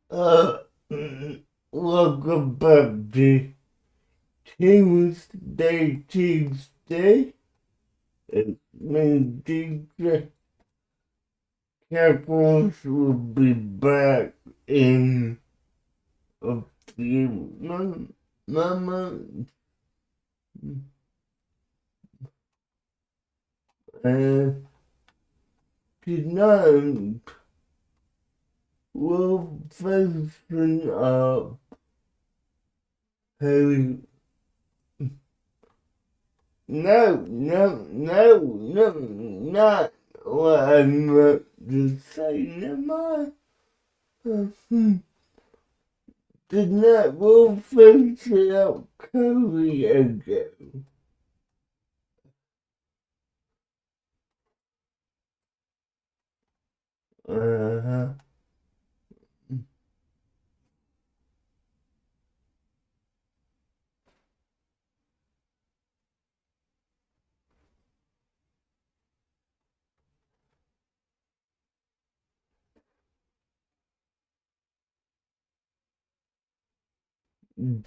Uh, welcome back to Tuesday. It's me, DJ. Capples will be back in a few moments. And tonight we'll focus up Harry. No, not what I'm about to say. Never mind. Tonight we'll finish it up Curry again. Uh-huh.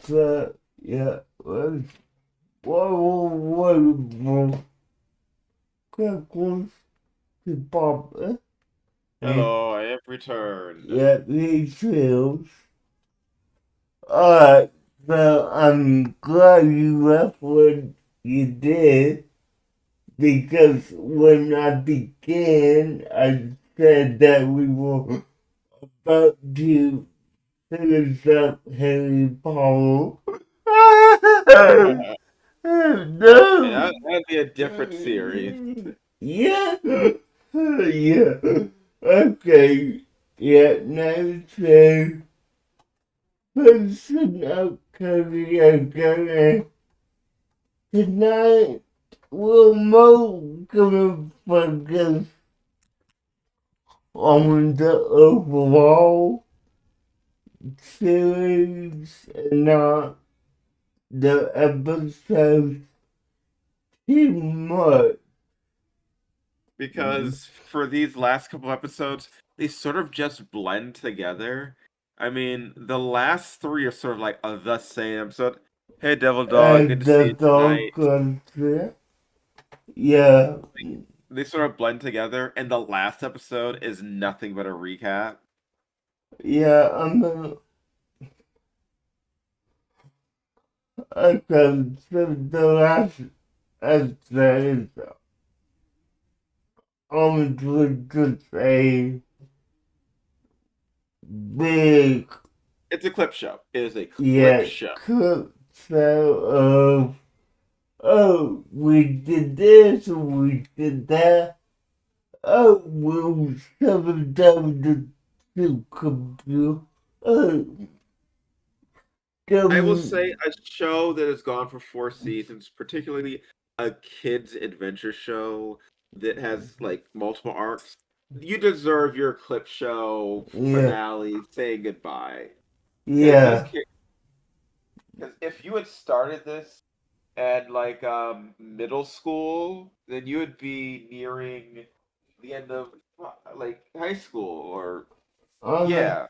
But, yeah, whoa, quick one to Bob. And, Hello, I have returned. yeah, these feels. Alright, so I'm glad you left what you did because when I began, I said that we were about to finish up Harry Potter. Okay, No. that'd be a different series. Yeah. Yeah. Okay. Yeah, now so person of karaoke tonight we're more gonna focus on the overall series and not the episodes too much. Because for these last couple episodes, they sort of just blend together. I mean, the last three are sort of like the same episode. Hey, Devil Dog, good And to see the you dog tonight. country. Yeah, They sort of blend together, and the last episode is nothing but a recap. yeah, okay, so the last episode is honestly just a big, It's a clip show. It is a clip yeah, show. clip show of, oh, we did this, we did that, oh, we'll settle down the computer, oh, I will say um, a show that has gone for 4 seasons, particularly a kids' adventure show that has like multiple arcs. You deserve your clip show yeah, finale saying goodbye. Because these yeah, kids, because if you had started this at like middle school, then you would be nearing the end of like high school or um, yeah.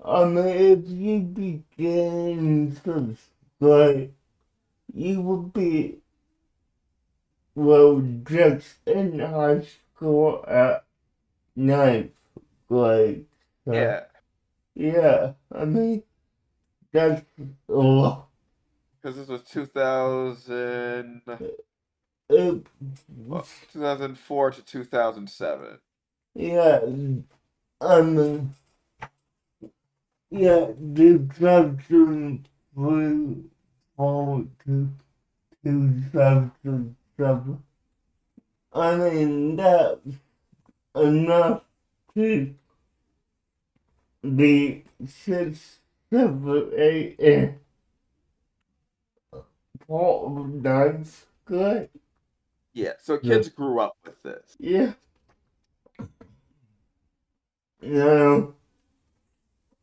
if you begin to subscribe, you will be, well, just in high school at ninth grade. So, Yeah, yeah, that's a lot. because this was 2000. It, Well, 2004 to 2007. yeah, um, yeah, the substance will fall to 2007. That's enough to be 6, 7, 8, and part of ninth grade. Yeah, so So, kids grew up with this. yeah, no,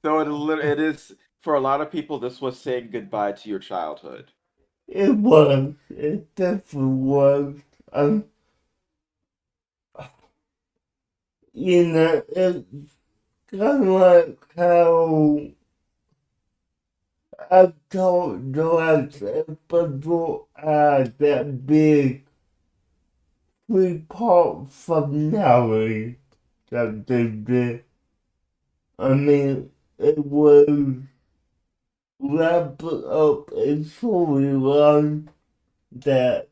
So it is for a lot of people this was saying goodbye to your childhood. it was, it definitely was. Um, it kind of like how I told the last episode that big three-part finale that they did. I mean, it was wrapping up a storyline that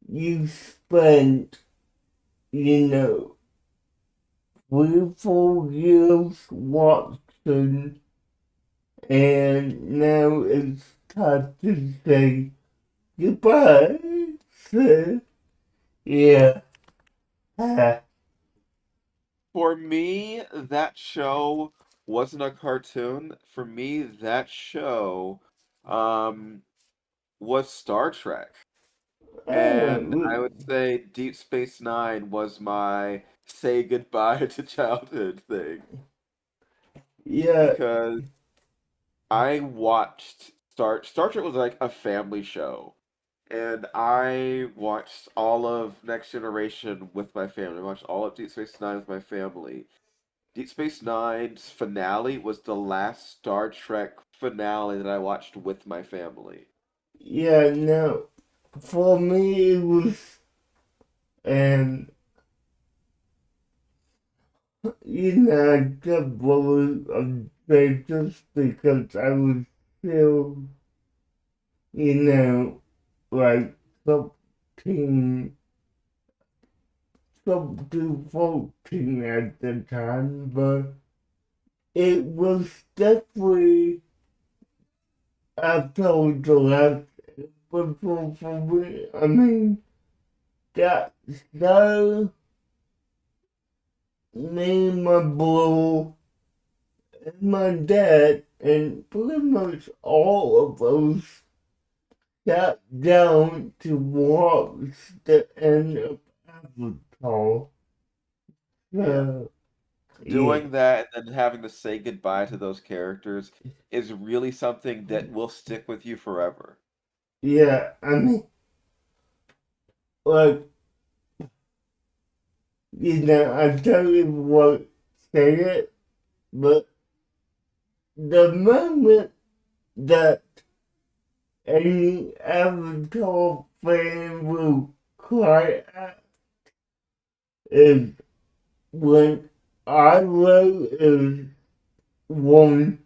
you spent, you know, 3 4 years watching, and now it's time to say goodbye. So, yeah. For me, that show wasn't a cartoon. For me, that show um was Star Trek. And I would say Deep Space Nine was my say goodbye to childhood thing. Yeah, Because I watched Star Trek was like a family show. And I watched all of Next Generation with my family. I watched all of Deep Space Nine with my family. Deep Space Nine's finale was the last Star Trek finale that I watched with my family. yeah, no. For me, it was, and I kept rolling on just because I was still, you know, like 13, up to 14 at the time, but it was definitely, I told the last episode for me. I mean, that show me, my bro, and my dad, and pretty much all of us sat down to watch the end of Avatar. Yeah. So, yeah, Doing that and then having to say goodbye to those characters is really something that will stick with you forever. yeah, I mean, like, I totally won't say it, but the moment that any Avatar fan will cry out is when I wrote is one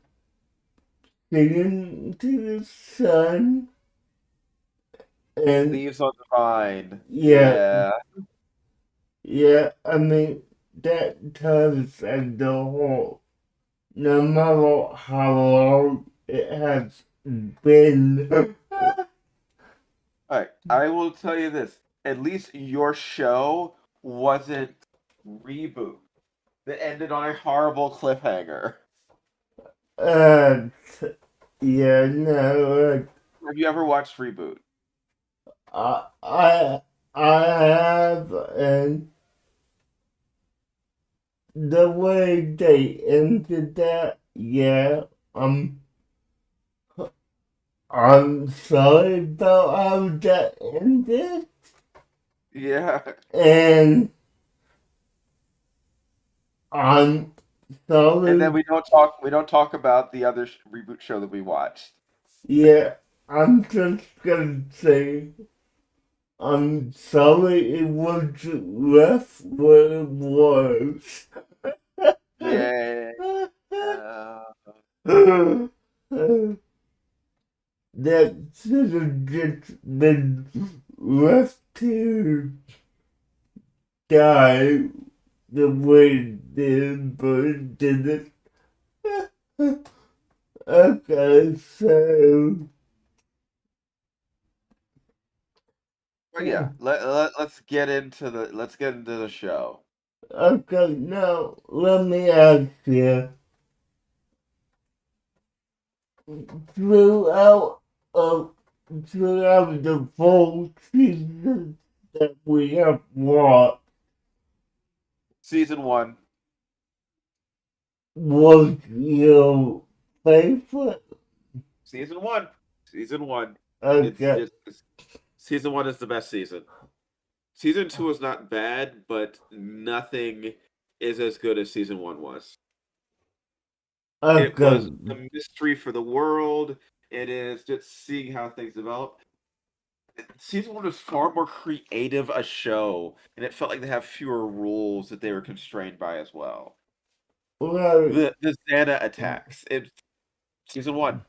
singing to the sun, and Leaves on the Vine. yeah, Yeah. yeah, I mean, that tells at the whole, no matter how long it has been. Alright, I will tell you this. At least your show wasn't Reboot that ended on a horrible cliffhanger. uh, yeah, no, Have you ever watched Reboot? I have, and the way they ended that, yeah, I'm sorry about how that ended, Yeah. and I'm And then sorry, we don't talk about the other reboot show that we watched. yeah, I'm just gonna say, I'm sorry it wasn't left where it was. Yeah. That should have just been left to die the way it did, but it didn't. Okay, so But yeah, let's get into the show. okay, now let me ask you, throughout uh, throughout the full season that we have watched, Season 1. was your favorite? Season 1. Season 1. It's Okay, it's season 1 is the best season. Season 2 is not bad, but nothing is as good as season one was. It was Okay. a mystery for the world. It is just seeing how things develop. Season one was far more creative a show, and it felt like they have fewer rules that they were constrained by as well. Well, The Xana attacks. It season one.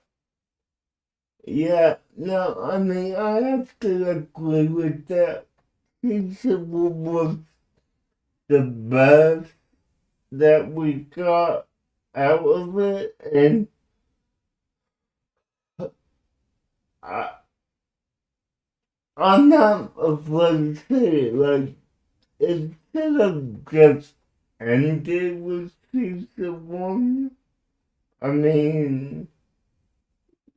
yeah, no, I mean, I have to agree with that. Season one was the best that we got out of it, and I, I'm not afraid to say it, like, instead of just ending with season one, I mean,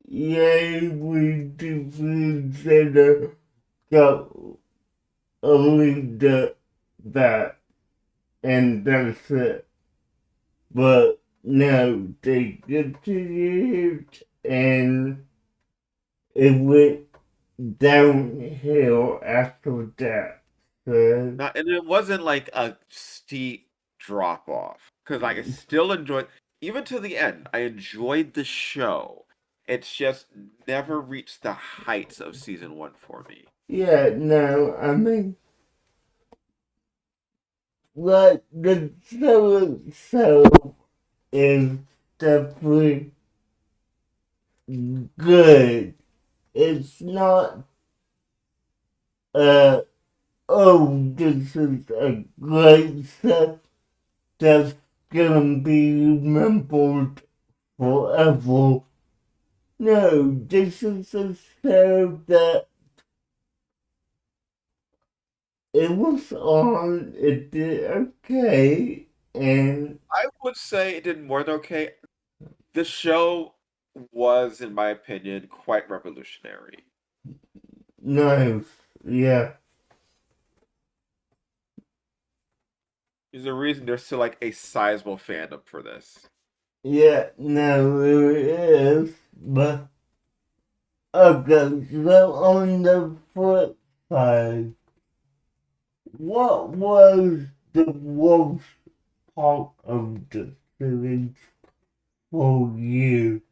yay, we defeated Santa, got only that, and that's it. But no, they continued, and it went downhill after that. So, And it wasn't like a steep drop off because I still enjoyed, even to the end. I enjoyed the show. It's just never reached the heights of season one for me. yeah, no, I mean, like, the show itself is definitely good. It's not, uh, oh, this is a great set that's gonna be remembered forever. No, this is a show that it was on, it did okay, and I would say it did more than okay. The show was, in my opinion, quite revolutionary. no, yeah, There's a reason there's still like a sizable fandom for this. yeah, no, it is, but okay, so on the flip side, what was the worst part of the series for you?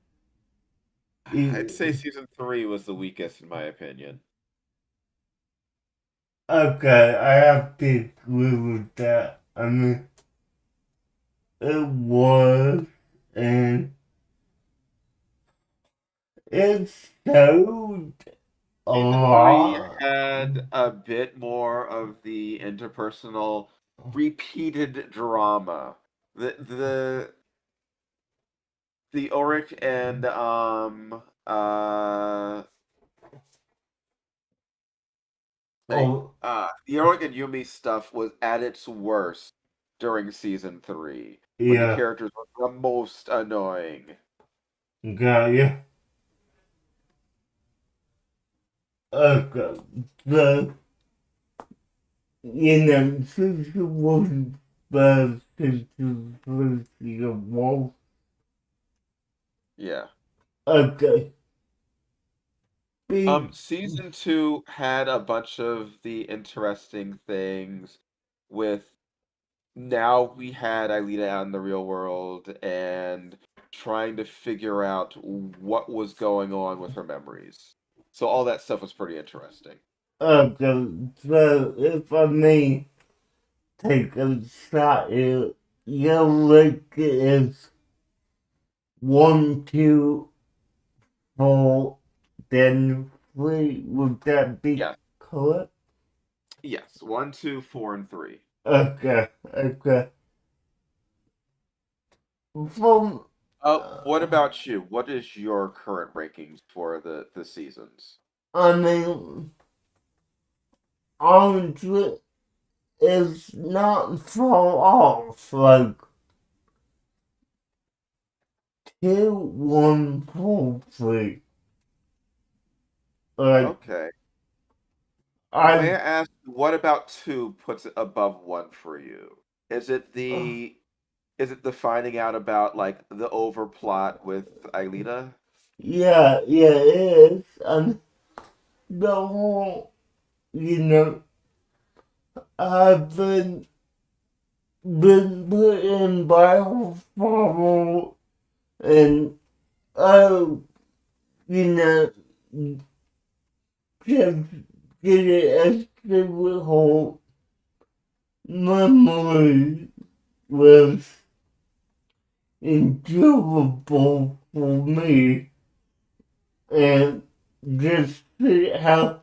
I'd say It- season three was the weakest, in my opinion. Okay, I have to agree with that. I mean, it was, and it showed a Season three lot. had a bit more of the interpersonal repeated drama. The the Auric and Oh, the Auric and Yumi stuff was at its worst during season three when the yeah, characters were the most annoying. got you. Okay, so, since it was bad, since it was the most, Yeah. okay, big, Season two had a bunch of the interesting things with now we had Aelita out in the real world and trying to figure out what was going on with her memories. So all that stuff was pretty interesting. okay, so if I may take a shot here, your link is 1, 2, 4, then 3, would that be Yeah. correct? Yes. One, two, four, and three. Okay, okay. From, What uh, about you? What is your current rankings for the seasons? I mean, honestly, it's not far off. Like 2, 1, 4, 3. Like Okay. May I, I ask, what about two puts it above one for you? Is it the is it the finding out about like the overplot with Aelita? yeah, yeah, it is. And the whole, you know, having been put in by her father, and I, you know, just get it as with her memory was enjoyable for me, and just see how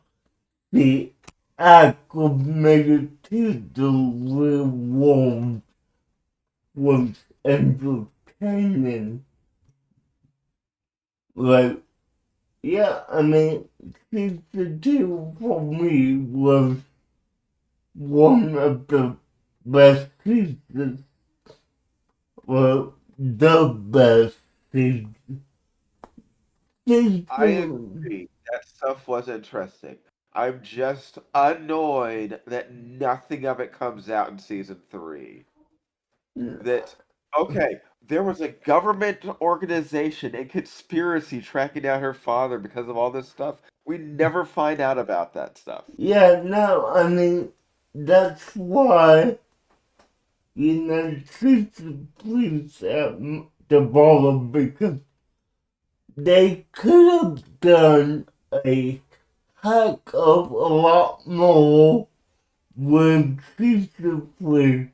the acclimated to the real world was entertaining. Like, yeah, I mean, season two for me was one of the best seasons, well, the best season. I Season, agree. That stuff was interesting. I'm just annoyed that nothing of it comes out in season three. That okay, there was a government organization and conspiracy tracking down her father because of all this stuff. We never find out about that stuff. yeah, no, I mean, that's why, season please the bottom because they could have done a heck of a lot more with season three.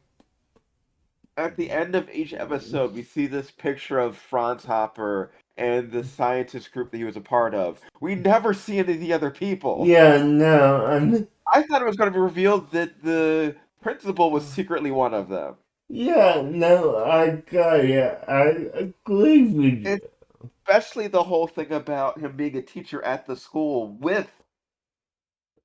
At the end of each episode, we see this picture of Franz Hopper and the scientist group that he was a part of. We never see any of the other people. Yeah, no, I mean, I thought it was going to be revealed that the principal was secretly one of them. yeah, no, I got you. I agree with you. Especially the whole thing about him being a teacher at the school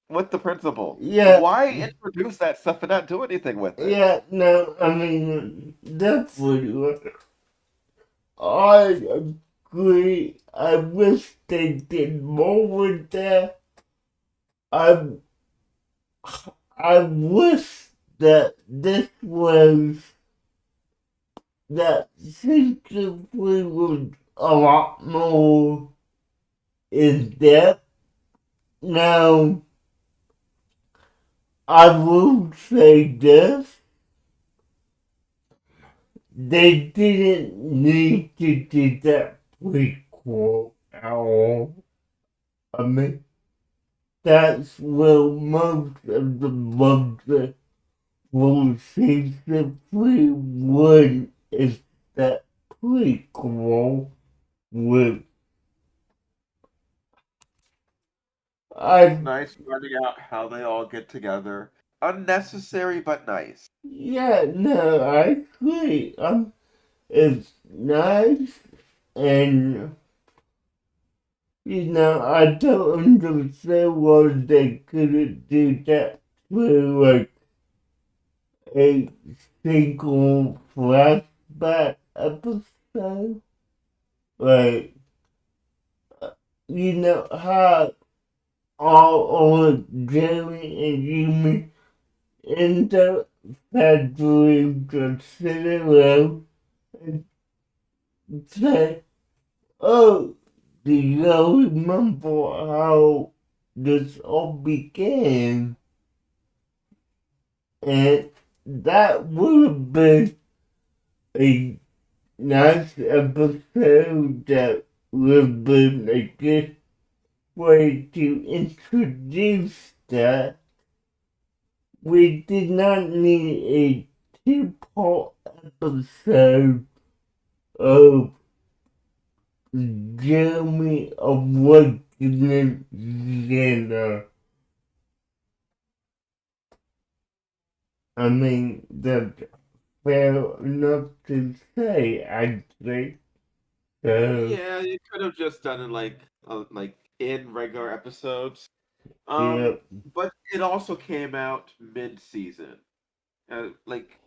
with the principal. Yeah, Why introduce that stuff and not do anything with it? yeah, no, I mean, definitely. I agree. I wish they did more with that. I I wish that this was that season three was a lot more in depth. Now I will say this: they didn't need to do that prequel at all. I mean, that's where most of the budget for season three one is that prequel with It's I nice finding out how they all get together. Unnecessary but nice. yeah no I agree it's nice and I don't understand why they couldn't do that through like a single flashback episode like how all Jerry and Jimmy end up factoring to sit around and say, oh, do you remember how this all began? And that would have been a nice episode that would have been a good way to introduce that. We did not need a two-part episode of Jeremy awakening Jenna. I mean, that's fair enough to say, actually. So, Yeah, you could have just done it like in regular episodes. yeah, But it also came out mid-season. Like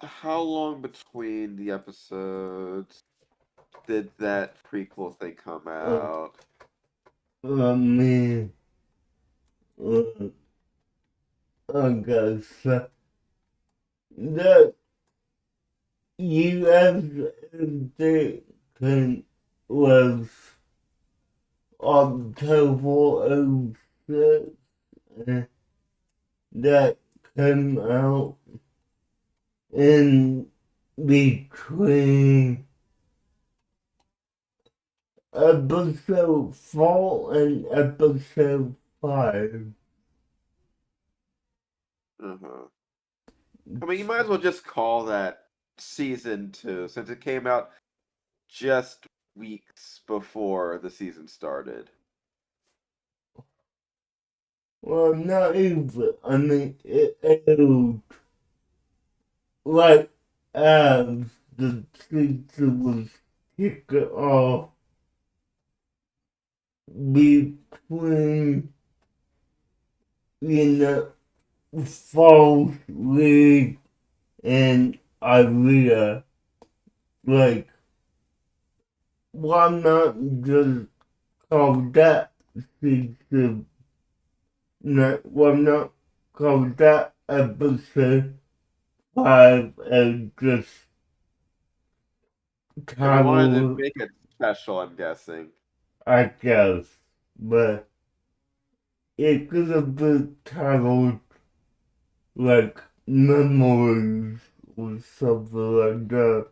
how long between the episodes did that prequel thing come uh, out? I mean, uh, I guess that US Dickon was October 06, that came out in between episode 4 and episode 5. Uh-huh. I mean, you might as well just call that season 2, since it came out just weeks before the season started. Well, not even. I mean, it aired right as the season was kicking off between, false lead and Iria. Like, why not just call that season? Why not call that episode 5 and just They wanted to title, make it special, I'm guessing. I guess. But it could have been titled like Memories or something like that.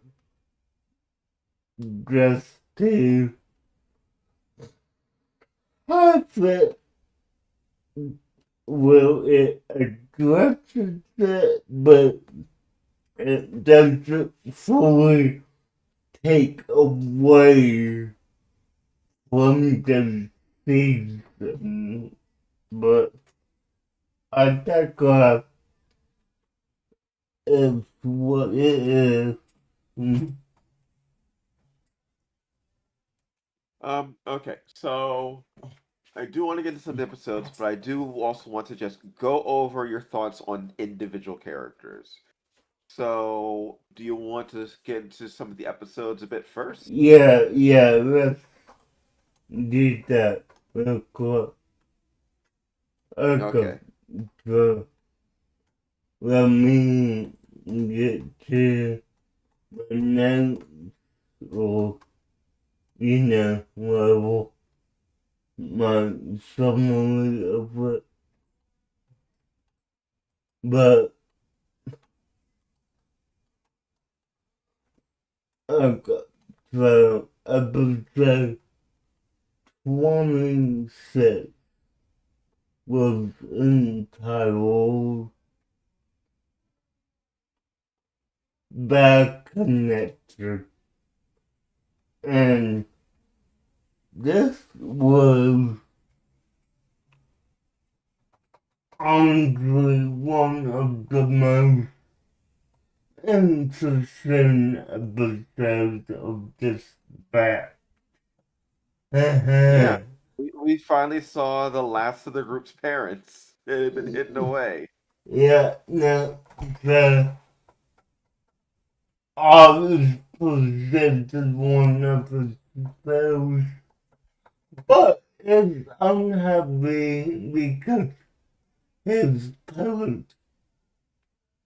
Just to have it, will it address it, but it doesn't fully take away from the season. But I think it's what it is. Okay, so I do want to get into some episodes, but I do also want to just go over your thoughts on individual characters. So, do you want to get into some of the episodes a bit first? Yeah, let's do that real quick. Okay, Okay. so let me get to the next, or, level, my summary of it. But, okay, so episode 26 was entitled Bad Connection. And this was honestly one of the most interesting episodes of this batch. Yeah, Yeah, we finally saw the last of the group's parents. It had been hidden away. no, so I was presented one episode, but it's unhappy because his parents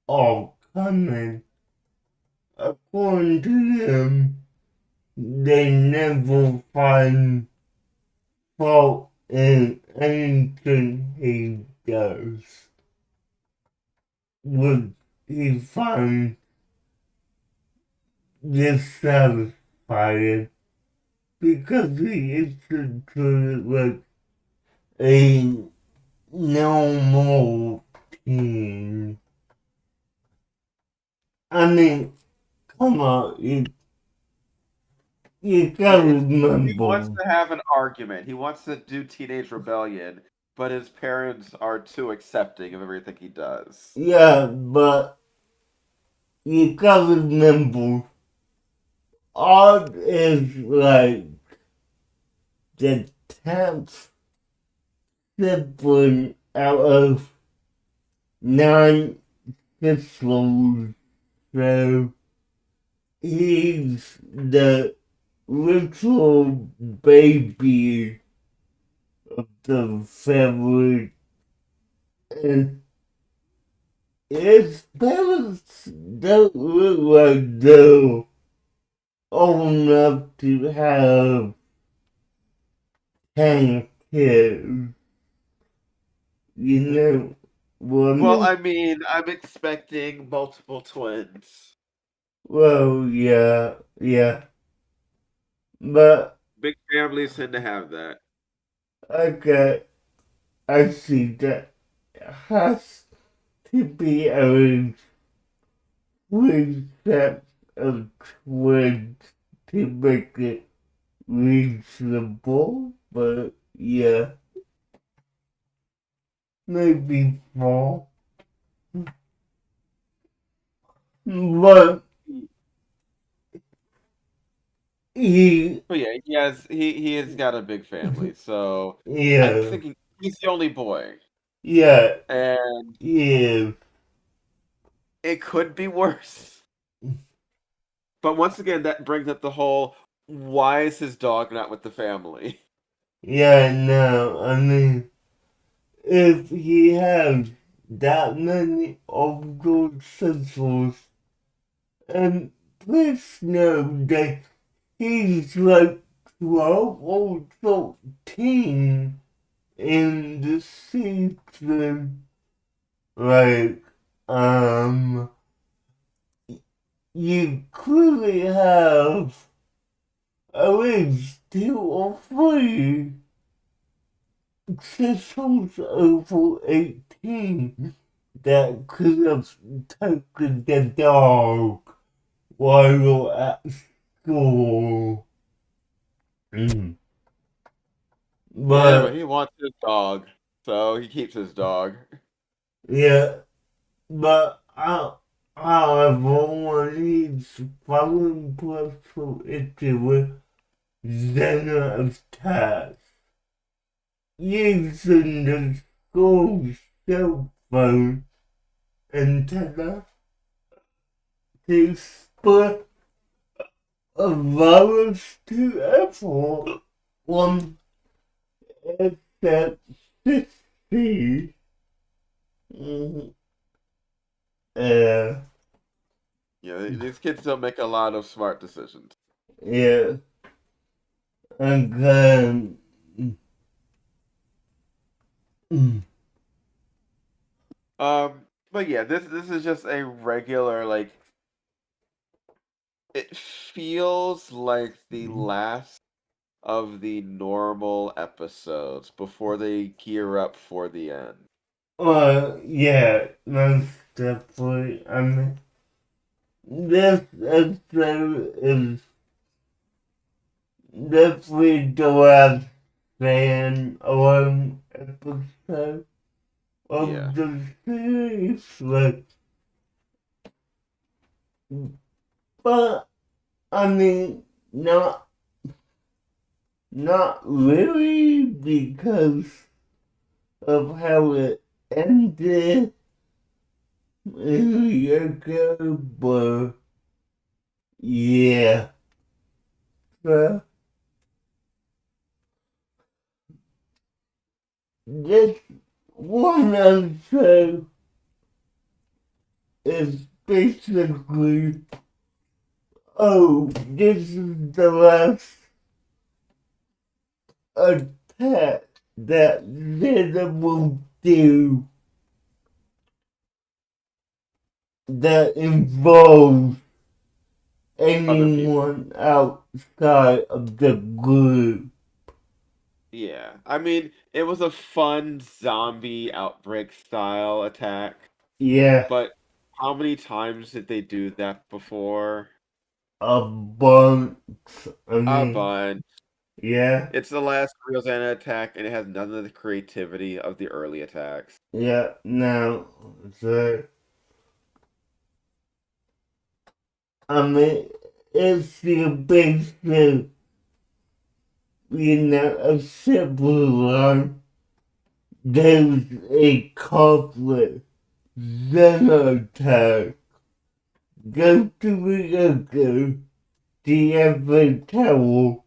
are coming. According to him, they never find fault in anything he does. Would he find dissatisfied because he is treated like a normal teen? I mean, come on, you Yeah, gotta he wants remember. to have an argument. He wants to do Teenage Rebellion, but his parents are too accepting of everything he does. Yeah, but you gotta remember, art is like the 10th sibling out of 9 siblings, so he's the literal baby of the family, and his parents don't look like they're old enough to have 10 kids, you know? Well, woman. I mean, I'm expecting multiple twins. Well, yeah, yeah, but Big families tend to have that. okay, I see that has to be a three sets of twins to make it reasonable, but yeah, maybe four. But he, But yeah, he has got a big family. So I'm yeah, thinking he's the only boy. yeah, And yeah, it could be worse. But once again, that brings up the whole why is his dog not with the family? yeah, no, I mean, if he has that many of those sensors, and please know that he's like 12 or 13 in the season. Like, um, you clearly have at least two or three systems over 18 that could have taken the dog while you're at school. Mm. Yeah, but But, he wants his dog, so he keeps his dog. yeah, but however, when he's following personal into Xena attacks, using the school's cell phone antenna to split a virus to everyone except 60. Mm, uh, Yeah, these kids don't make a lot of smart decisions. yeah, again, mm, But yeah, this is just a regular like it feels like the last of the normal episodes before they gear up for the end. yeah, most definitely. I mean, this episode is definitely the last fan alone episode Yeah. of the series. Like, but I mean, not really because of how it ended a year ago, but yeah. So this one episode is basically, oh, this is the last attack that Zeta will do that involves Other people. anyone outside of the group. Yeah. I mean, it was a fun zombie outbreak style attack, Yeah, but how many times did they do that before? a bunch. I A mean, bunch. yeah, It's the last real Xana attack, and it has none of the creativity of the early attacks. yeah, now, so, I mean, it's the basic, a simple one. There's a conflict, then attack. Go to Lyoko, the Eiffel Tower,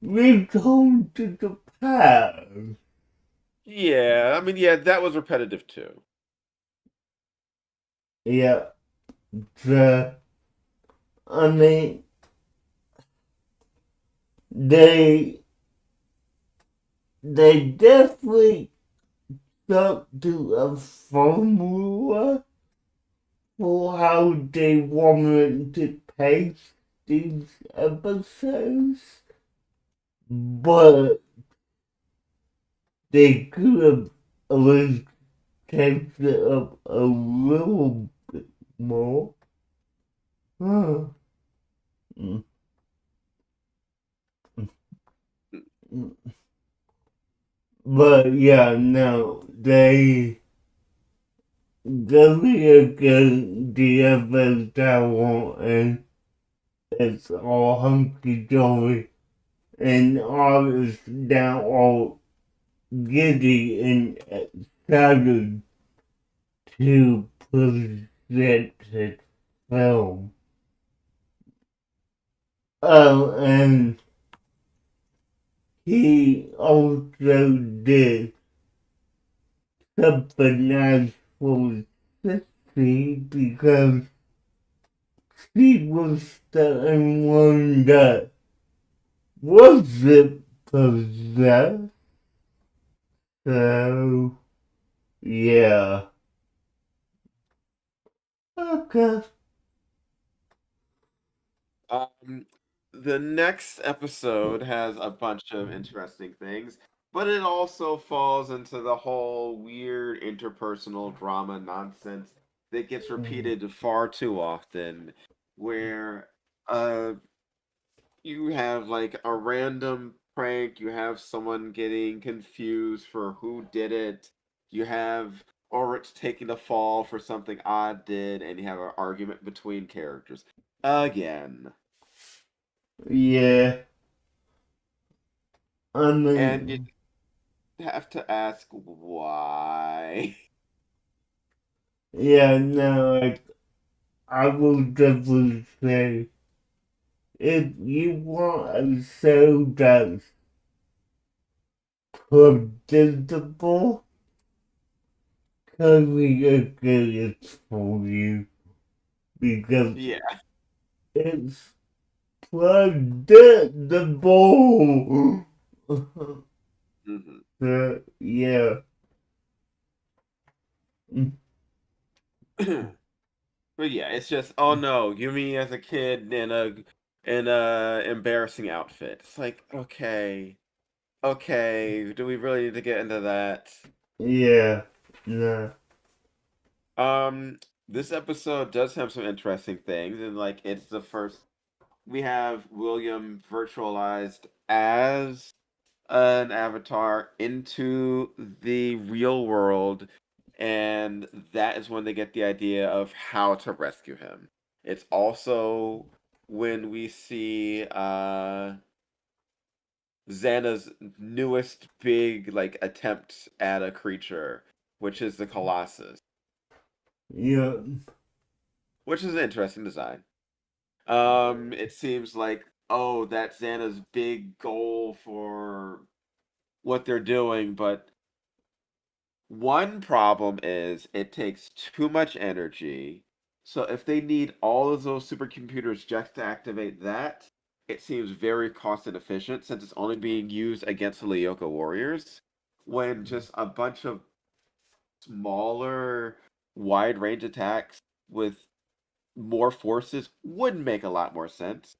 return to the past. Yeah, I mean, yeah, that was repetitive too. Yeah, so, I mean, they, they definitely stuck to a formula for how they wanted to pace these episodes, but they could have at least changed it up a little bit more. Huh. Mm, mm. But yeah, no, they really again the FL Tower and it's all hunky dory and all is now all giddy and excited to present his film. Oh, and he also did something nice for Sissy because she was the only one that wasn't possessed. So, yeah. Okay. Um, the next episode has a bunch of interesting things, but it also falls into the whole weird interpersonal drama nonsense that gets repeated far too often, where uh you have like a random prank, you have someone getting confused for who did it, you have Oryx taking the fall for something Odd did, and you have an argument between characters. Again. Yeah. I And you mean, have to ask why. yeah, no, I will definitely say if you want a show that's predictable, Curry again is for you because Yeah. it's predictable. Hmm. Yeah. But yeah, it's just oh no, you me as a kid in a embarrassing outfit. It's like okay, okay, do we really need to get into that? Yeah. No. Um, this episode does have some interesting things, and like it's the first we have William virtualized as an avatar into the real world, and that is when they get the idea of how to rescue him. It's also when we see Xana's newest big like attempt at a creature, which is the Colossus, Yeah. which is an interesting design. It seems like oh, that's Xana's big goal for what they're doing, but one problem is it takes too much energy. So if they need all of those supercomputers just to activate that, it seems very cost inefficient since it's only being used against the Lyoko warriors. When just a bunch of smaller, wide range attacks with more forces would make a lot more sense.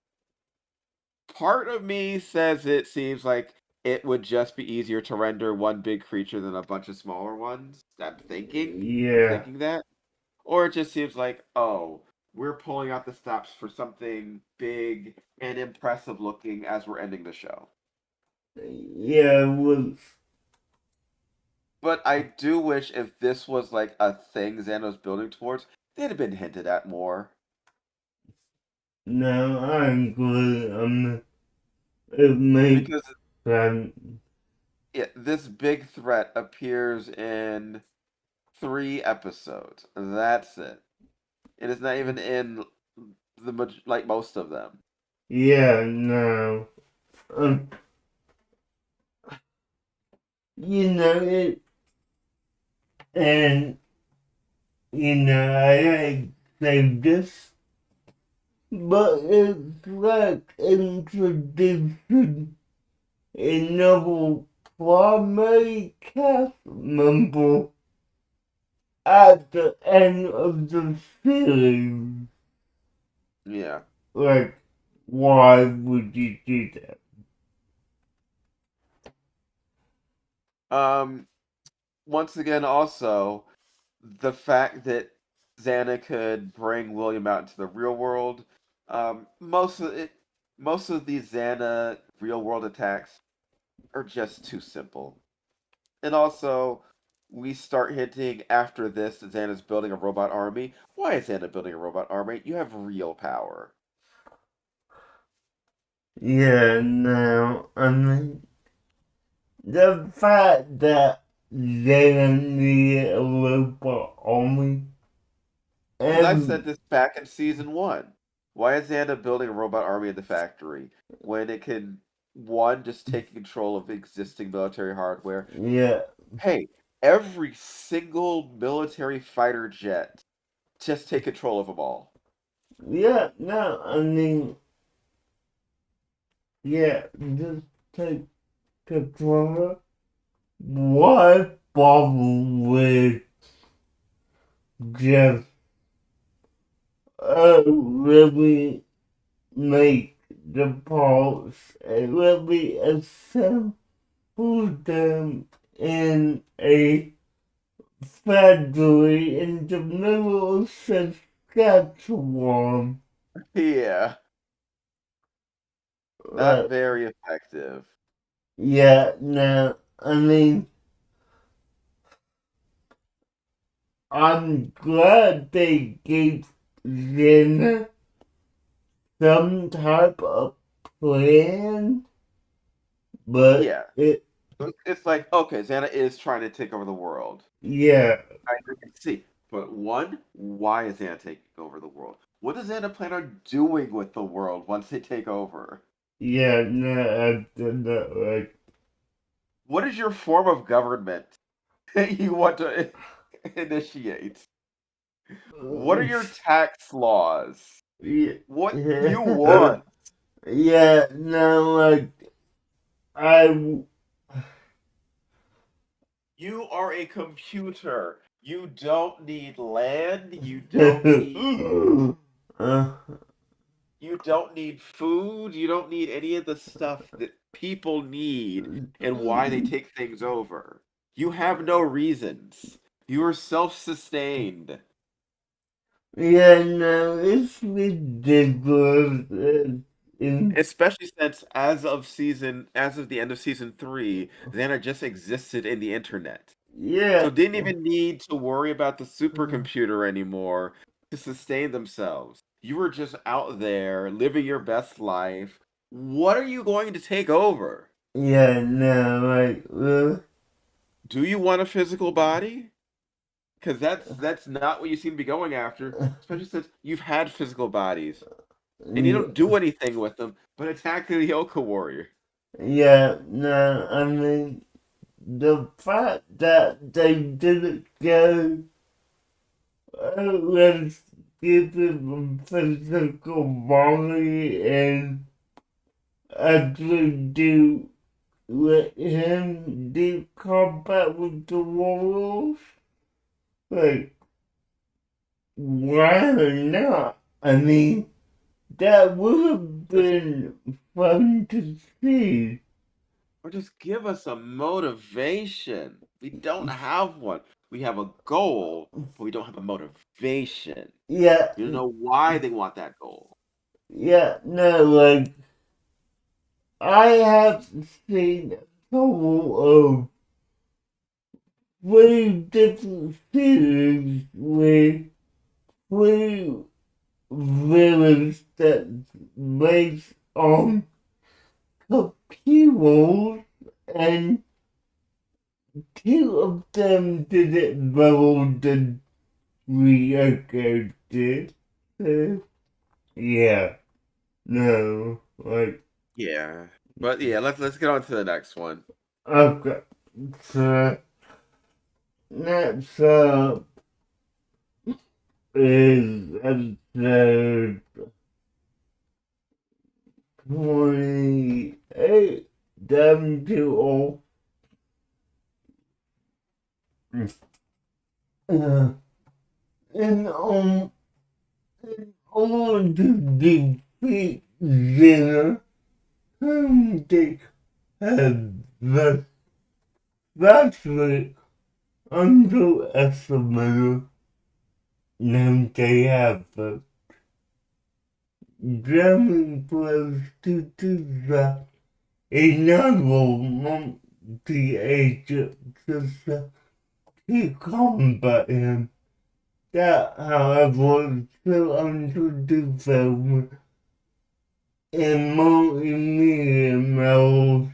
Part of me says it seems like it would just be easier to render one big creature than a bunch of smaller ones. I'm thinking. I'm Yeah. thinking that. Or it just seems like, oh, we're pulling out the stops for something big and impressive looking as we're ending the show. Yeah. It was. But I do wish if this was like a thing Xano's building towards, they'd have been hinted at more. No, I'm good. It makes Because sense. yeah, this big threat appears in 3 episodes. That's it. It is not even in like most of them. Yeah. No. Um. You know it, and I say this, but it's like introducing a novel primary cast member at the end of the series. Yeah. Like, why would you do that? Um. Once again, also the fact that Xana could bring William out into the real world. Most of it, most of these Xana real world attacks are just too simple. And also, we start hinting after this that Xana's building a robot army. Why is Xana building a robot army? You have real power. Yeah, no, I mean, the fact that they don't need a robot army Because I said and this back in season one. Why is Xana building a robot army at the factory when it can, one, just take control of existing military hardware? yeah, Hey, every single military fighter jet, just take control of them all. yeah, no, I mean, yeah, just take control. Why bother with just really make the parts and really assemble them in a factory in the middle of Saskatchewan? Yeah, not Like, very effective. yeah, no, I mean, I'm glad they gave Jenna some type of plan, but Yeah. it, It's like, okay, Xana is trying to take over the world. yeah, I can see. But one, why is Xana taking over the world? What does Xana plan on doing with the world once they take over? yeah, no, I did not like, What is your form of government you want to initiate? What are your tax laws? yeah, What do you want? yeah, no, like, I, You are a computer. You don't need land. uh, You don't need food. You don't need any of the stuff that people need and why they take things over. You have no reasons. You are self-sustained. yeah, no, it's ridiculous. In, Especially since as of the end of season three, Xana just existed in the internet. yeah, So didn't even need to worry about the supercomputer anymore to sustain themselves. You were just out there living your best life. What are you going to take over? yeah, no, like, Do you want a physical body? Because that's not what you seem to be going after, especially since you've had physical bodies and you don't yeah, do anything with them but attack the Lyoko warrior. yeah, no, I mean, the fact that they didn't go, let's give him a physical body and actually do let him do combat with the warriors, like, why not? I mean, that would have been fun to see. Or just give us a motivation. We don't have one. We have a goal, but we don't have a motivation. Yeah, You don't know why they want that goal. yeah, no, like, I have seen a couple of three different series with three villains that's based on computers, and two of them didn't better than Lyoko did. So, yeah, no, like, Yeah. But yeah, let's get on to the next one. okay, so next is episode 28, down to all. uh, in, um, in order to defeat Xena, they have vastly underestimated them they have. German players to design another multi-agent system to combat him. That, however, is still under development in multimedia models.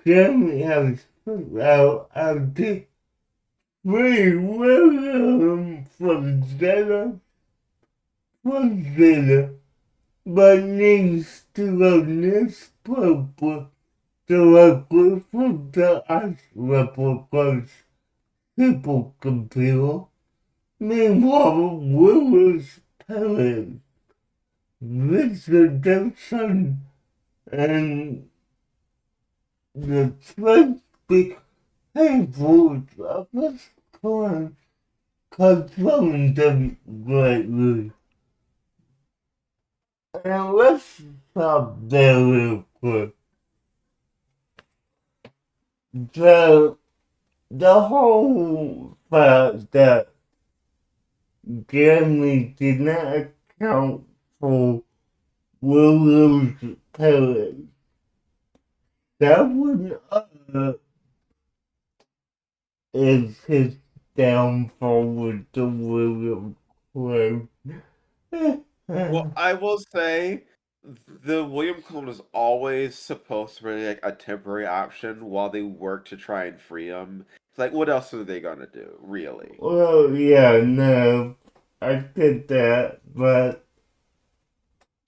Germany has put out the free William for Zeta, but needs to run this program directly from the ice replica's supercomputer. Meanwhile, Willis parents visit their son and the first behaviors of his parents confirm them greatly. And let's stop there real quick. The whole fact that Jeremy did not account for William's parents, that would is his downfall with the William clone. Well, I will say the William clone was always supposed to be like a temporary option while they work to try and free him. It's like, what else are they gonna do, really? Well, yeah, no, I get that, but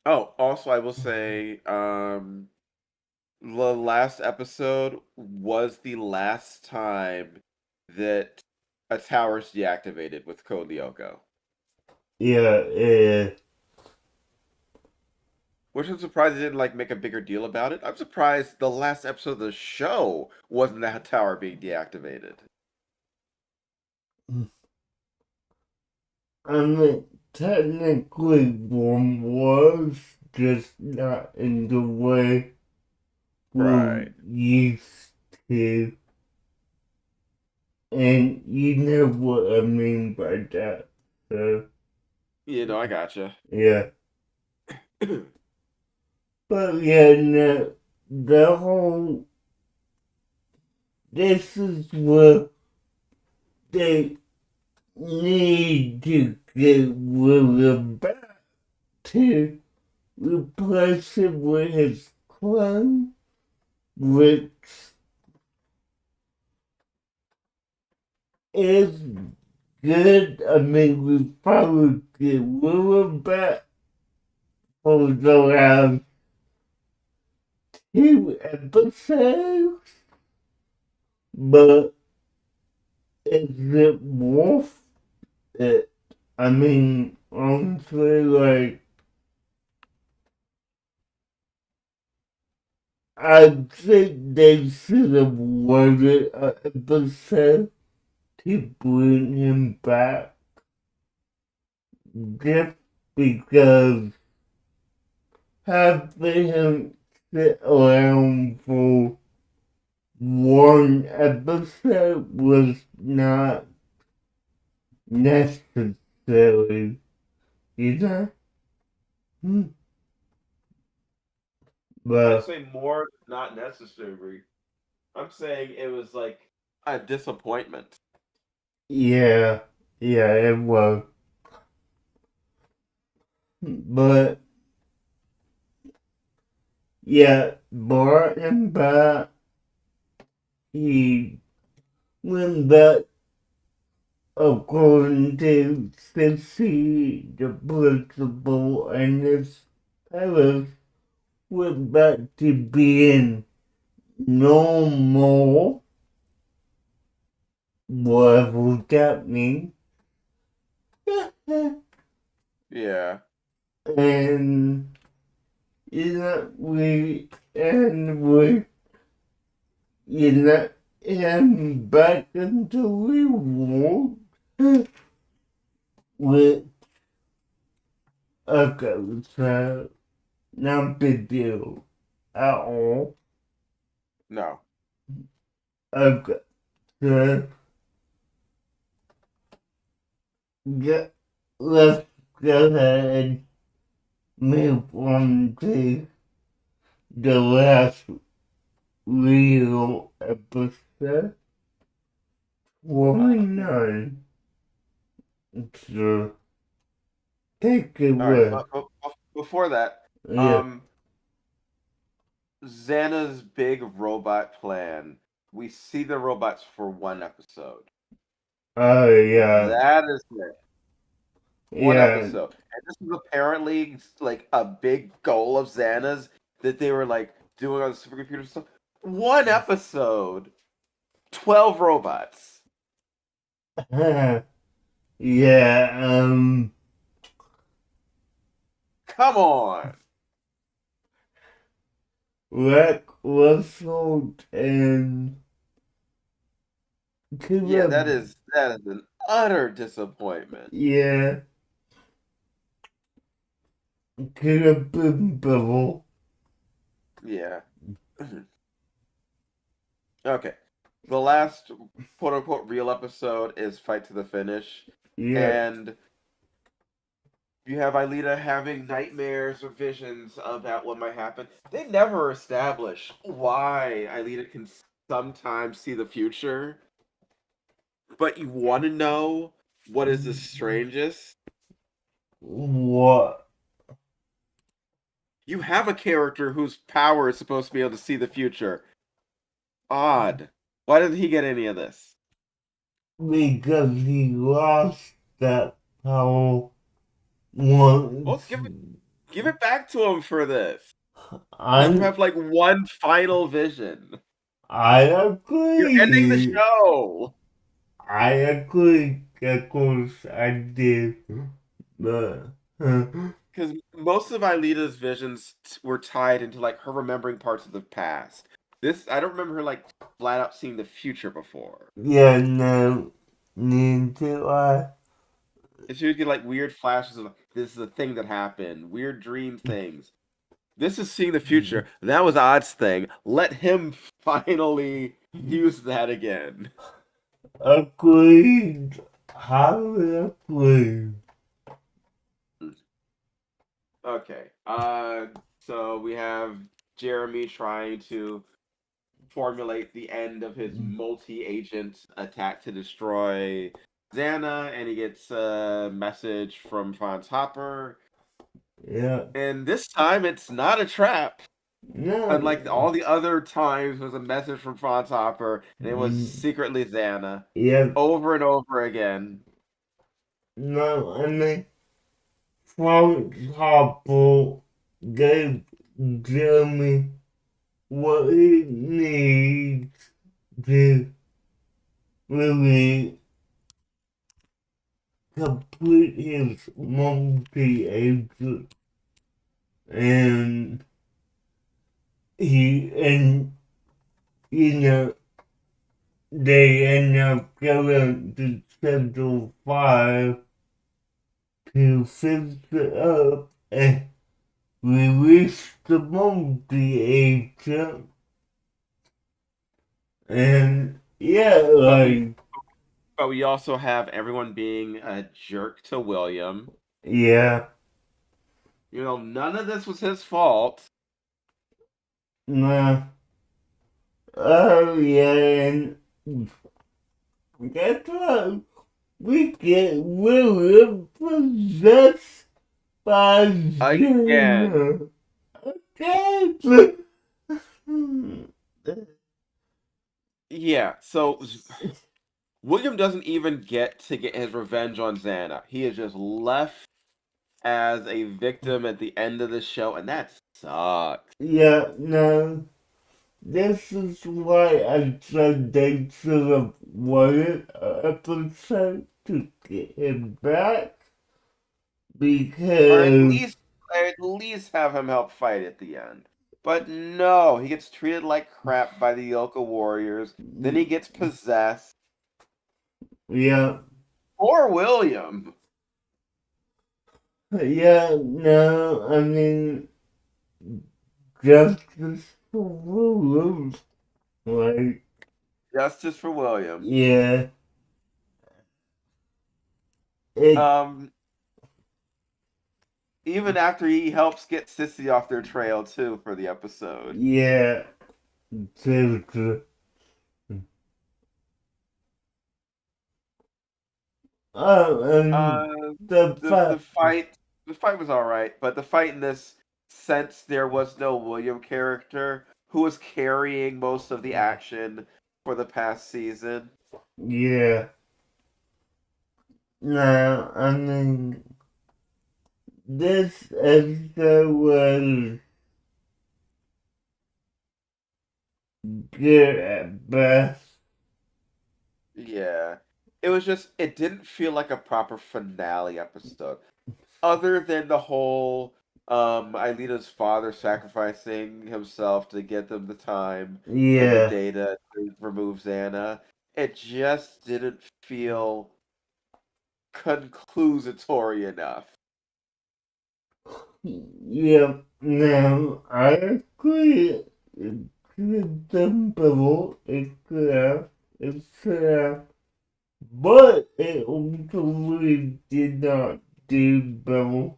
Oh, also, I will say, the last episode was the last time that a tower's deactivated with Code Lyoko. yeah, Which I'm surprised they didn't like make a bigger deal about it. I'm surprised the last episode of the show wasn't that tower being deactivated. I mean, technically one was just not in the way we're Right. used to, and you know what I mean by that, so, I gotcha. yeah. But yeah, no, this is where they need to get William back to replace him with his clone, which is good. I mean, we probably get William back for the last 2 episodes, but is it worth it? I mean, honestly, like, I think they should have waited an episode to bring him back just because having him sit around for one episode was not necessary, you know? Hmm. I'd But say more not necessary. I'm saying it was like a disappointment. yeah, yeah, it was. But yeah, brought him back. He went back according to Sissy, the principal, and his parents went back to being normal, whatever that means. Yeah. And you know, we, you know, him back into reward with okay, so not big deal at all. No. Okay, so get, let's go ahead and move on to the last real episode. Uh, 49. So take it all right, away. but before that, Yeah. um, Xana's big robot plan. We see the robots for one episode. Oh yeah. That is it. One Yeah. episode. And this was apparently like a big goal of Xana's that they were like doing on the supercomputer stuff. One episode, 12 robots. Yeah. Come on. Rick Russell and could Yeah, have, that is an utter disappointment. yeah, could have been Bill. Yeah. Okay. The last quote unquote real episode is Fight to the Finish. Yeah. And you have Aelita having nightmares or visions about what might happen. They never establish why Aelita can sometimes see the future, but you want to know what is the strangest? What? You have a character whose power is supposed to be able to see the future. Odd. Why didn't he get any of this? Because he lost that power Well, once. give it back to him for this. Let him I have like one final vision. I You're ending the agree. show. I agree. Of course I did. But Because most of Aelita's visions were tied into like her remembering parts of the past. This I don't remember her like flat out seeing the future before. yeah, no need to And she would get like weird flashes of this is a thing that happened, weird dream things. This is seeing the future. That was Odd's thing. Let him finally use that again. agreed. Highly agreed. Okay. So we have Jeremy trying to formulate the end of his multi-agent attack to destroy Xana, and he gets a message from Franz Hopper. Yeah. And this time it's not a trap. Unlike No. all the other times, it was a message from Franz Hopper, and it was secretly Xana. Yeah. Over and over again. No, I mean, Frank Hopper gave Jeremy what he needs to really complete his multi-agent, and and you know they end up going to Central 5 to fix it up and release the multi-agent, and yeah, But we like, but we also have everyone being a jerk to William. yeah, You know, none of this was his fault. nah, oh yeah, and that's what we get really possessed by Again. Jenna. Okay. Yeah, so William doesn't even get to get his revenge on Xana. He is just left as a victim at the end of the show, and that sucks. Yeah, no. This is why I said they should have waited an episode to get him back Or because at least have him help fight at the end. But no, he gets treated like crap by the Lyoko warriors. Then he gets possessed. Yeah, Poor William. yeah, no, I mean, justice for William. Like, Justice for William. yeah, it, Um, even after he helps get Sissy off their trail too for the episode. yeah, so, and Uh, the the fact, fight was all right, but the fight in this sense there was no William character who was carrying most of the action for the past season. yeah, no, I mean, this episode was good at best. Yeah. It was just it didn't feel like a proper finale episode. Other than the whole Eilena's father sacrificing himself to get them the time and the Yeah, data to remove Xana, it just didn't feel conclusatory enough. yeah, no, I agree. It could have done better. It could have, but it also really did not do better.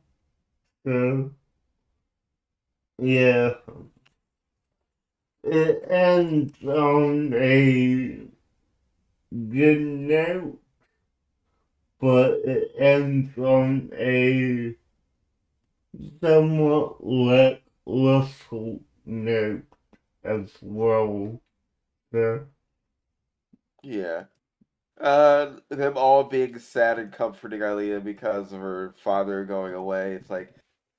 So, yeah, it ends on a good note, but it ends on a somewhat lackluster note as well. So, Yeah. Them all being sad and comforting Eilea because of her father going away. It's like,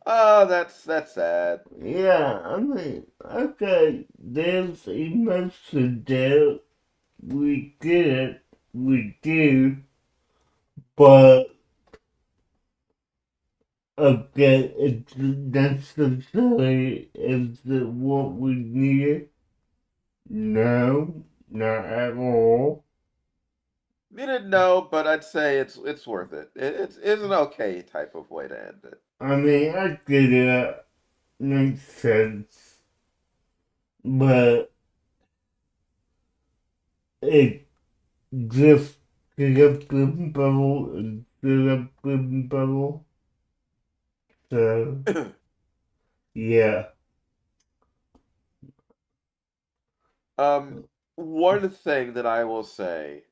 oh, that's sad. yeah, I mean, okay, there's emotion there. We get it, we do, but okay, it's necessary. Is it what we needed? No, not at all. Didn't know, but I'd say it's worth it. It's an okay type of way to end it. I mean, I get it, makes sense, but it just could have been better, it could have been better. So, yeah, Um, one thing that I will say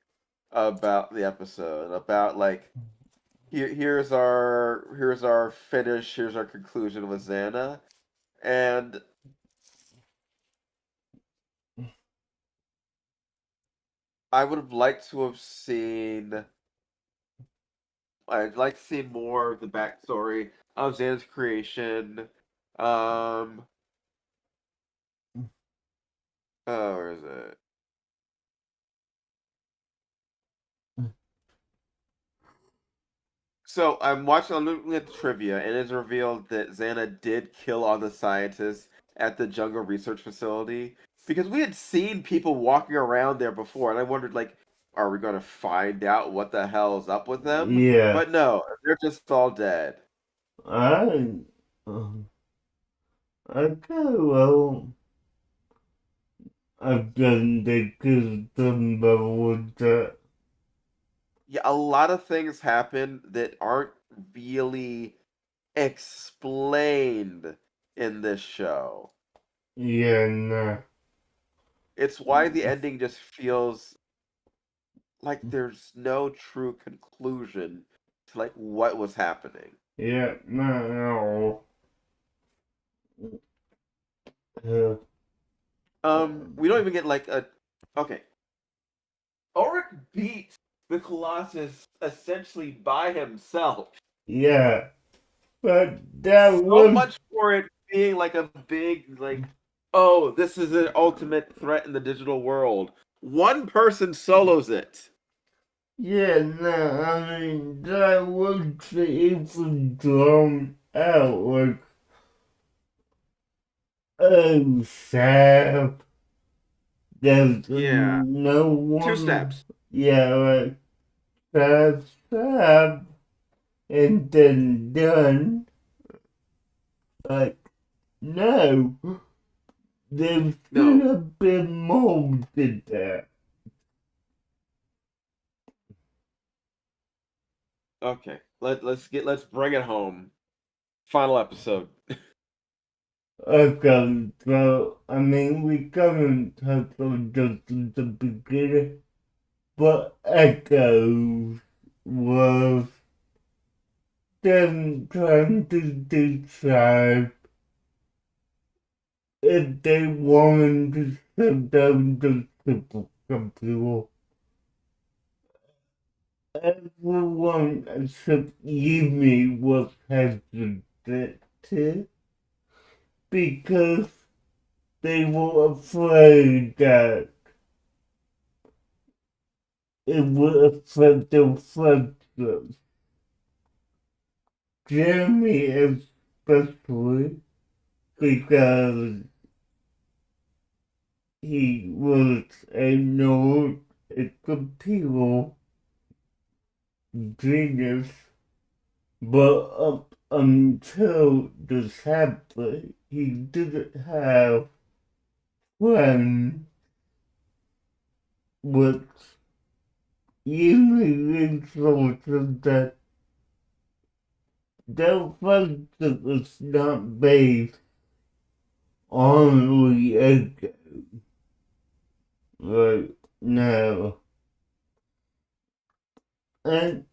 about the episode, about like here's our finish, here's our conclusion with Xana, and I would have liked to have seen. I'd like to see more of the backstory of Xana's creation. Um, where is it? So I'm looking at the trivia, and it's revealed that Xana did kill all the scientists at the Jungle Research Facility because we had seen people walking around there before, and I wondered like, are we going to find out what the hell is up with them? yeah, But no, they're just all dead. I, uh, okay, well, I've done the good done better with that. Yeah, a lot of things happen that aren't really explained in this show. Yeah, nah. It's why the ending just feels like there's no true conclusion to like what was happening. Yeah, no. Uh, We don't even get like a okay. Ulrich beat the Colossus essentially by himself. yeah, but that So was, much for it being like a big like oh, this is an ultimate threat in the digital world. One person solos it. yeah, no, I mean, that was even drawn out. Like, Oh, Sab, there's Yeah, no two one. steps. Yeah, like Sab, and then done. Like, no, there should No. have been more to that. Okay. Let's bring it home. Final episode. Okay, so, I mean, we covered touch on just at the beginning, but Echoes was them trying to decide if they wanted to sit down the super computer. Everyone except Yumi was hesitant because they were afraid that it would affect their friendship. Jeremy especially because he was a nerd, a computer genius, but up until this happened, he didn't have friends with even resources that their friendship is not based on reality right now. And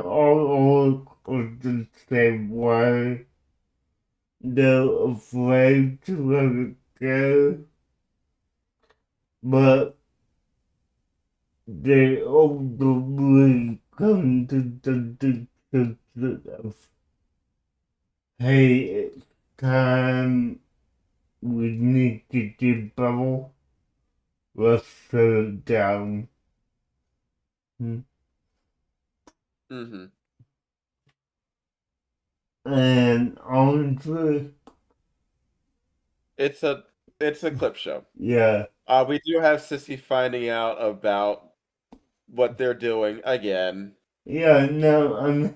all of the same way, they're afraid to let it go, but they ultimately come to the decision of, hey, it's time we need to do better. Let's settle down. Mm-hmm. And honestly, It's a it's a clip show. yeah, We do have Sissy finding out about what they're doing again. yeah, no,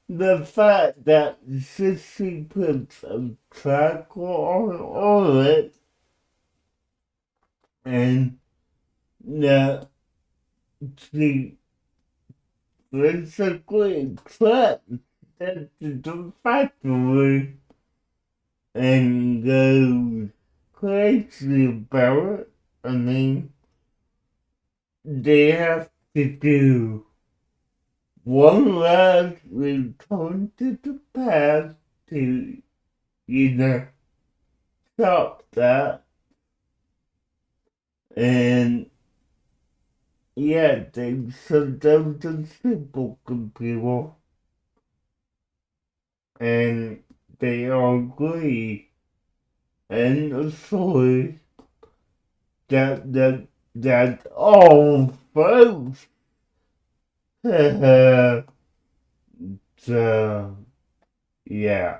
the fact that Sissy puts a tracker on all it and that she basically traps that the factory and goes crazy about it. I mean, they have to do one last return to the past to, you know, stop that. And yeah, they shut down the supercomputer and they all agree and assured that all folks so yeah.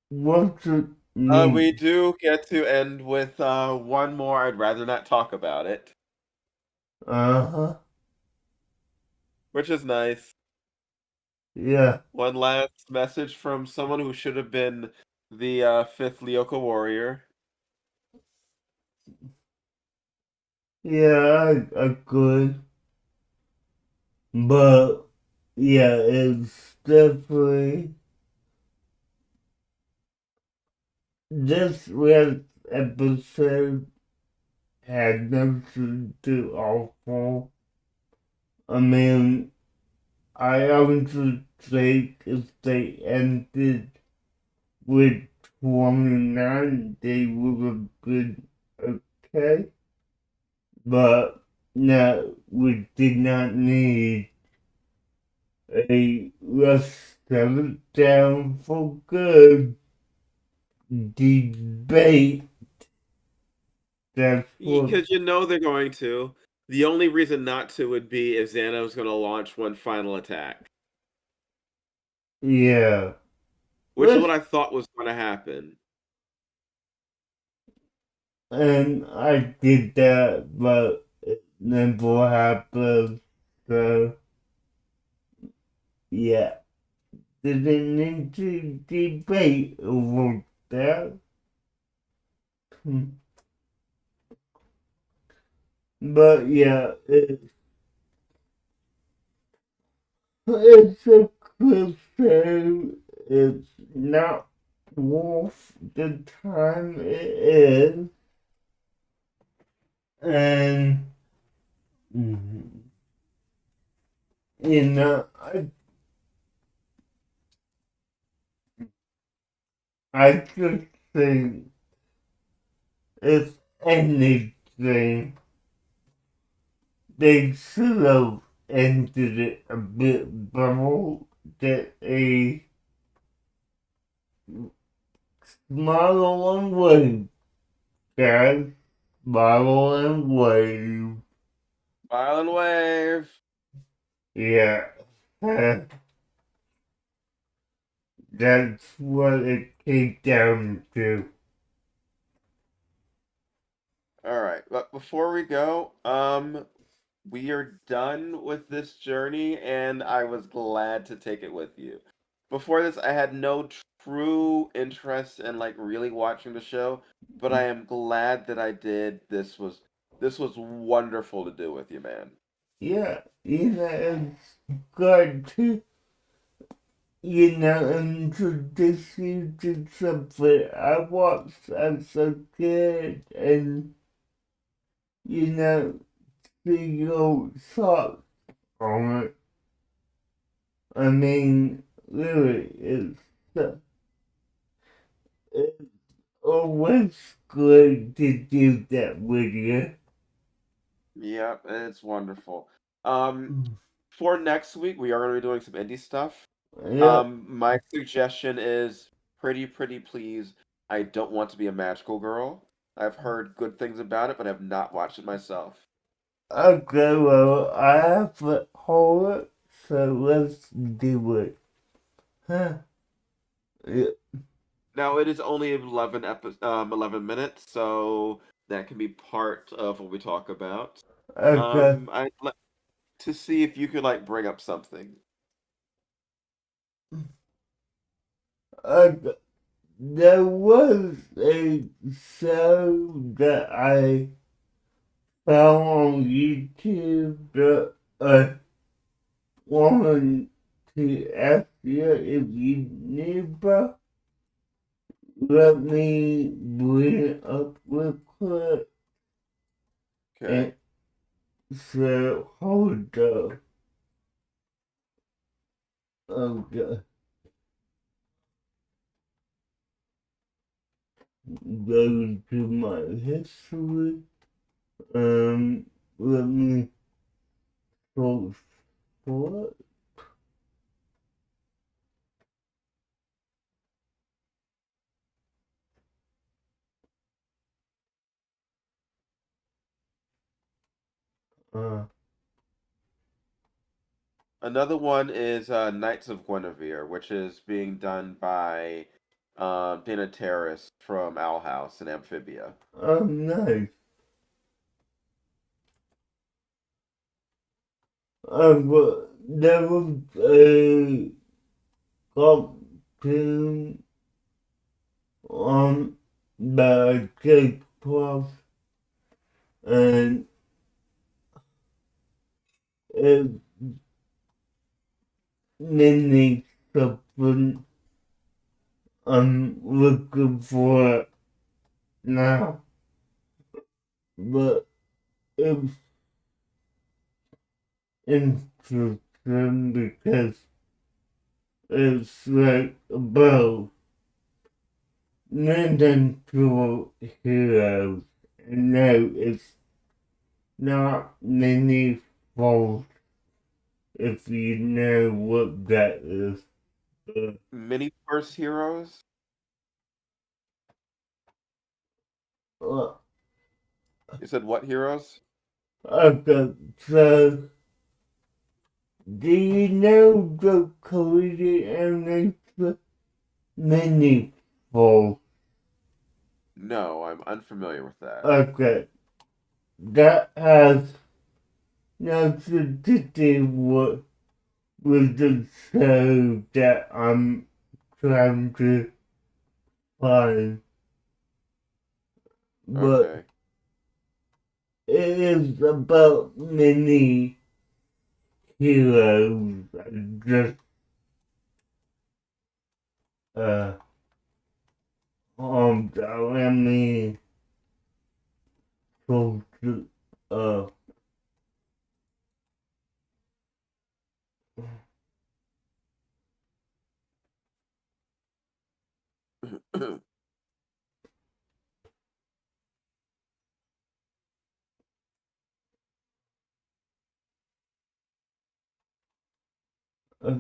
What's it We mean? do get to end with one more. I'd rather not talk about it, Uh-huh. which is nice. Yeah. One last message from someone who should have been the fifth Lyoko warrior. Yeah, I could. But yeah, it's definitely this last episode had nothing to offer. I mean, I honestly think if they ended with 29, they would have been okay. But no, we did not need a let's settle down for good debate. That's what, Because you know they're going to. The only reason not to would be if Xana's going to launch one final attack. yeah. which is what I thought was going to happen. and I did that, but it never happened. So yeah, didn't need to debate over that. Hmm. But yeah, it's a good show. It's not worth the time it is, and mm, you know, I just think if anything, they should have ended it a bit better. That a smaller one wave, guys, smaller and wave. Island Wave. Yeah, uh, that's what it came down to. All right, but before we go, we are done with this journey, and I was glad to take it with you. Before this, I had no true interest in like really watching the show, but I am glad that I did. This was wonderful to do with you, man. Yeah, it's good to, introduce you to something I watched as a kid and, you know, see your thoughts on it. I mean, really, it's always good to do that with you. Yep, it's wonderful. Um, for next week, we are going to be doing some indie stuff. Yep. My suggestion is Pretty Please. I don't want to be a magical girl. I've heard good things about it, but I've not watched it myself. Okay, well, I have a horror, so let's do it. Huh? Yeah. Now it is only 11 minutes, so that can be part of what we talk about. Okay. I'd like to see if you could like bring up something. Okay. There was a show that I found on YouTube that I wanted to ask you if you knew about. Let me bring it up real quick. Okay. And so, hold up. Okay. Go to my history. Let me search for it. Uh, Another one is Knights of Guinevere, which is being done by Dana Terrace from Owl House and Amphibia. oh, nice. But there was a cartoon on the Cake Plus, and it mimics something I'm looking for now. But it's interesting because it's like about Nintendo heroes. And no, it's not many faults if you know what that is. Mini Force Heroes. Uh, You said what heroes? okay, so do you know the Korean animation? mini falls. No, I'm unfamiliar with that. Okay, that has nothing to do with the show that I'm trying to find, but Okay. it is about many heroes. Just uh, I mean, so uh, uh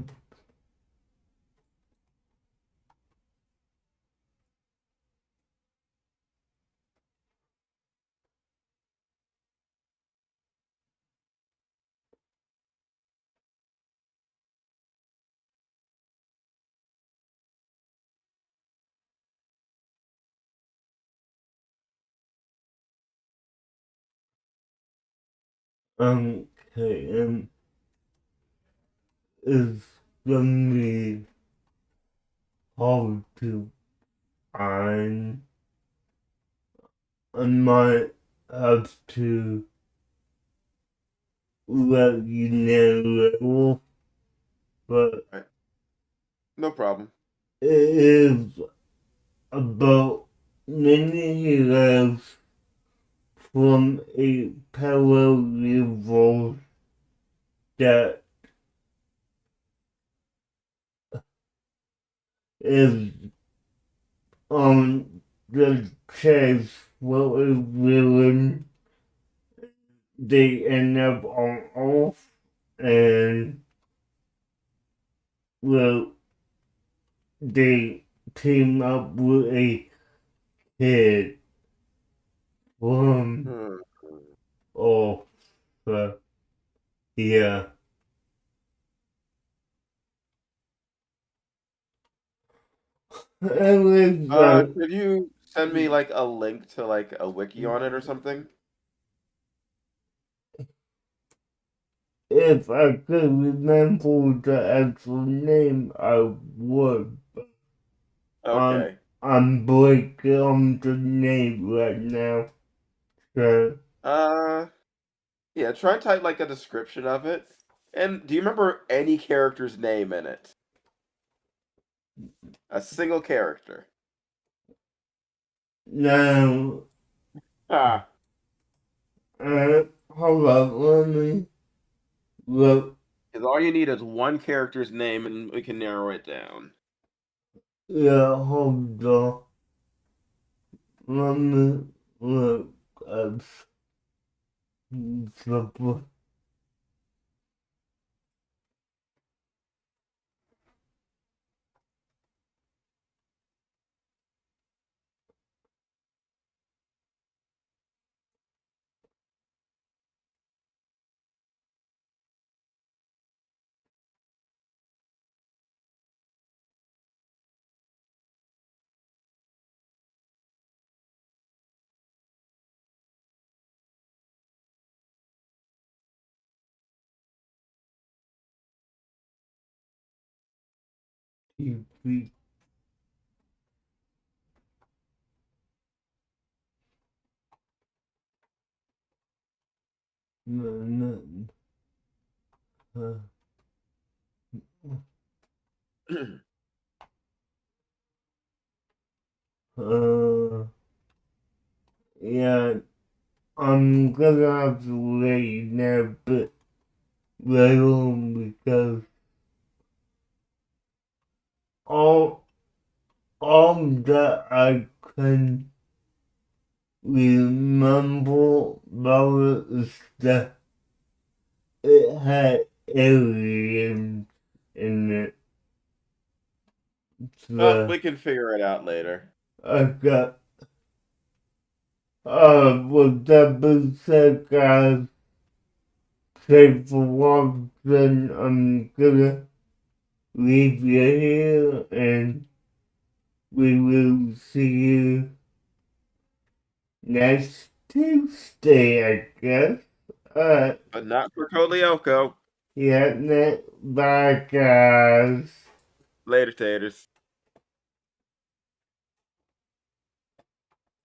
okay, it's gonna be hard to find. I might have to let you know, but Right. No problem. it is about many heroes from a parallel universe that is on the chase for a villain. They end up on Earth and well, they team up with a kid from Hmm. Earth. So, yeah. It was, Could you send me like a link to like a wiki on it or something? if I could remember the actual name, I would. I'm, Okay. I'm blanking on the name right now. So, Uh, yeah, try and type like a description of it. And do you remember any character's name in it? A single character. now, Ah, hold on, let me look. because all you need is one character's name and we can narrow it down. Yeah, hold on. Let me look up something. TV, no, no, uh, yeah, I'm gonna have to let you know, but right on because all all that I can remember about it is that it had aliens in it. Oh, So we can figure it out later. I got with that being said, guys, thanks for watching. I'm gonna leave you here and we will see you next Tuesday, I guess. But not for Lyoko. Yeah, bye, guys. Later, taters.